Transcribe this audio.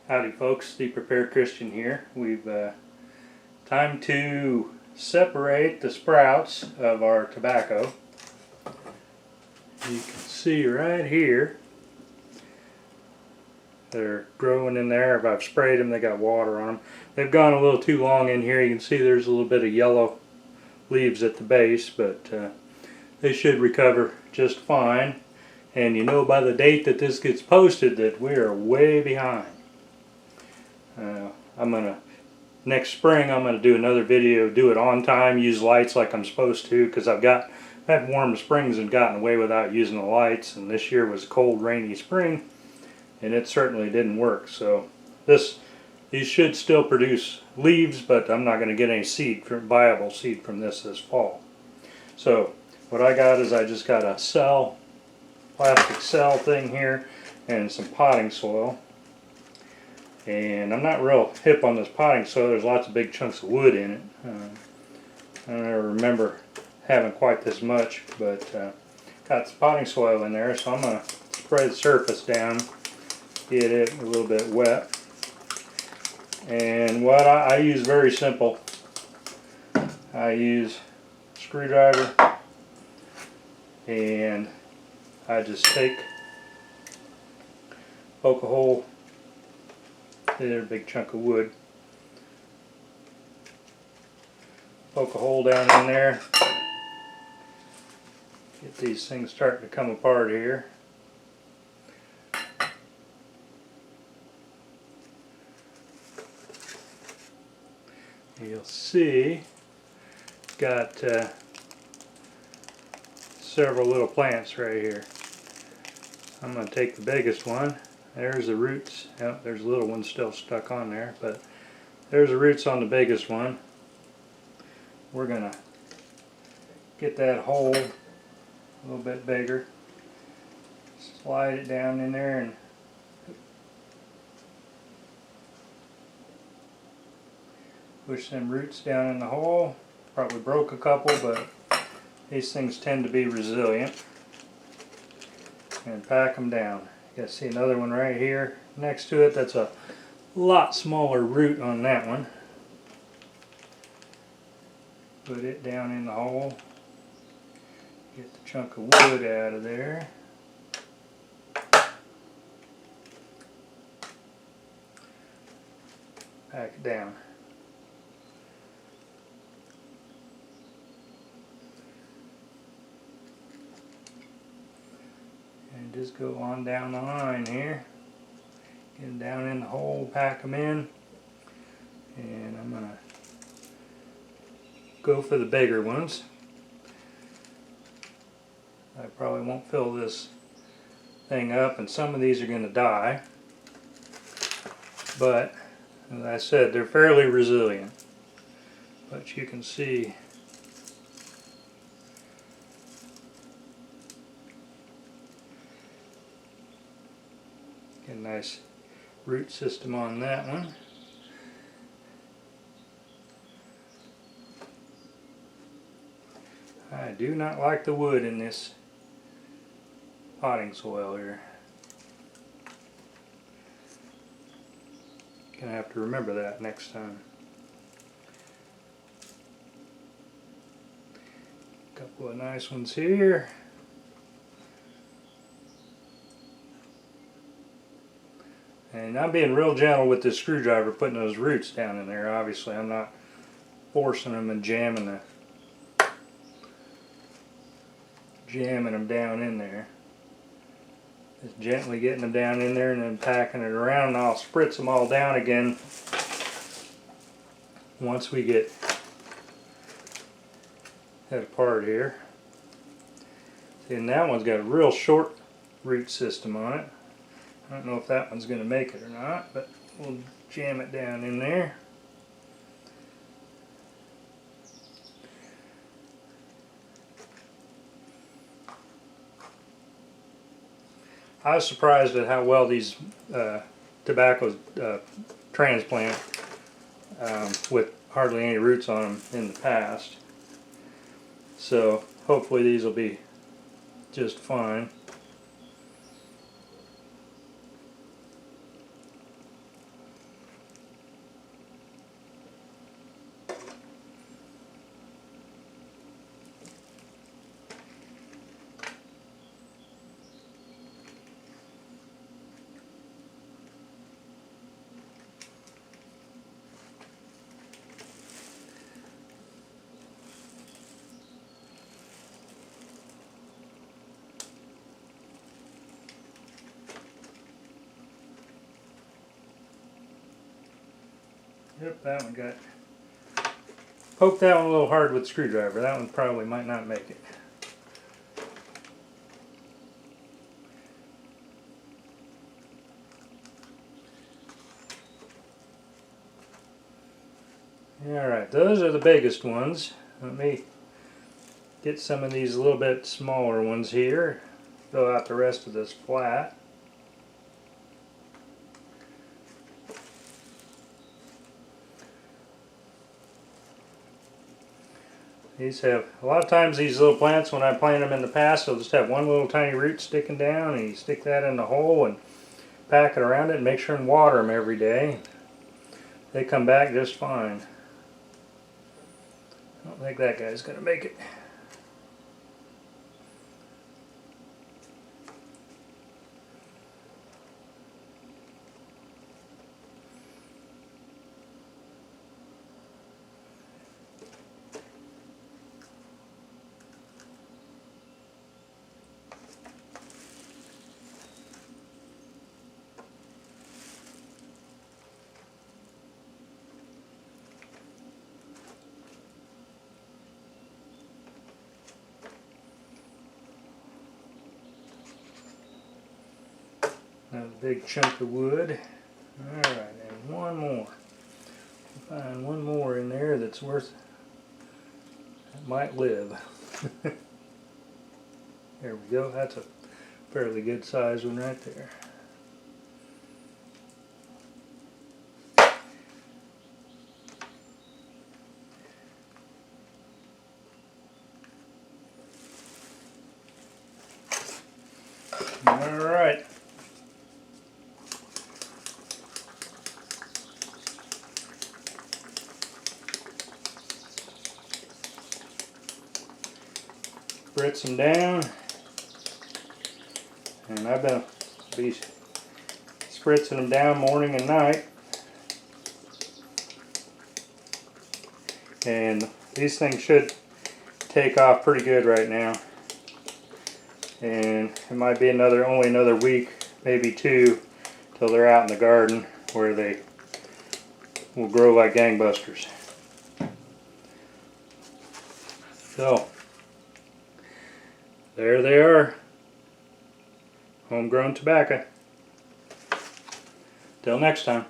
Howdy folks, the Prepared Christian here. We've time to separate the sprouts of our tobacco. You can see right here they're growing in there. If I've sprayed them, they got water on them. They've gone a little too long in here. You can see there's a little bit of yellow leaves at the base, but they should recover just fine. And you know by the date that this gets posted that we are way behind. Next spring I'm gonna do another video, do it on time, use lights like I'm supposed to, because I've had warm springs and gotten away without using the lights, and this year was a cold, rainy spring, and it certainly didn't work. So these should still produce leaves, but I'm not gonna get any viable seed from this fall. So what I got is I just got a plastic cell thing here and some potting soil. And I'm not real hip on this potting soil. There's lots of big chunks of wood in it. I don't ever remember having quite this much, but got some potting soil in there, so I'm going to spray the surface down, get it a little bit wet. And what I use very simple. I use a screwdriver, and I just poke a hole. There's a big chunk of wood. Poke a hole down in there. Get these things starting to come apart here. You'll see got several little plants right here. I'm going to take the biggest one. There's the roots. Yep, there's a little one still stuck on there, but there's the roots on the biggest one. We're going to get that hole a little bit bigger. Slide it down in there and push them roots down in the hole. Probably broke a couple, but these things tend to be resilient. And pack them down. You can see another one right here next to it. That's a lot smaller root on that one. Put it down in the hole. Get the chunk of wood out of there. Pack it down. And just go on down the line here. Get them down in the hole, pack them in. And I'm going to go for the bigger ones. I probably won't fill this thing up, and some of these are going to die. But, as I said, they're fairly resilient. But you can see a nice root system on that one. I do not like the wood in this potting soil here. Gonna have to remember that next time. A couple of nice ones here. And I'm being real gentle with this screwdriver, putting those roots down in there. Obviously, I'm not forcing them and jamming them down in there. Just gently getting them down in there and then packing it around, and I'll spritz them all down again once we get that apart here. See, and that one's got a real short root system on it. I don't know if that one's going to make it or not, but we'll jam it down in there. I was surprised at how well these tobaccos transplant with hardly any roots on them in the past. So hopefully these will be just fine. Yep, that one got... Poked that one a little hard with the screwdriver. That one probably might not make it. Alright, those are the biggest ones. Let me get some of these a little bit smaller ones here. Fill out the rest of this flat. These have, a lot of times these little plants, when I plant them in the past, they'll just have one little tiny root sticking down, and you stick that in the hole and pack it around it and make sure and water them every day. They come back just fine. I don't think that guy's going to make it. Another big chunk of wood. Alright, and one more. Find one more in there that's worth, that might live. There we go. That's a fairly good size one right there. Alright. Spritz them down, and I've been spritzing them down morning and night, and these things should take off pretty good right now, and it might be only another week, maybe two, till they're out in the garden where they will grow like gangbusters. So there they are, homegrown tobacco. Till next time.